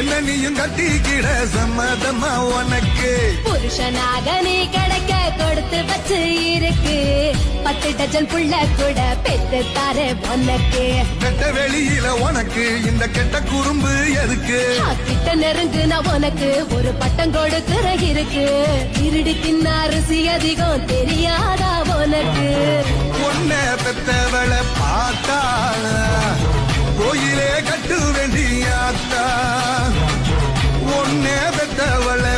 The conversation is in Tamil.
என்ன நீயும் கட்டிக்கிட சம்மதமா உனக்கு புருஷனாக நீ கிடைக்க கொடுத்து வச்சு இருக்கு 10 டஜன் புள்ள கூட பெத்து தாரே உனக்கு வெட்ட வெளியில உனக்கு இந்த கெட்ட குறும்பு எதுக்கு கிட்ட நெருங்குனா உனக்கு ஒரு பட்டம் கொடுக்கிற இருக்கு திருடி தின்ன அரிசி அதிகம் தெரியாதா உனக்கு உன்ன பெத்தவளை பார்த்தா கோயிலே கட்டு வேண்டியாத்தா உன்ன பெத்தவளை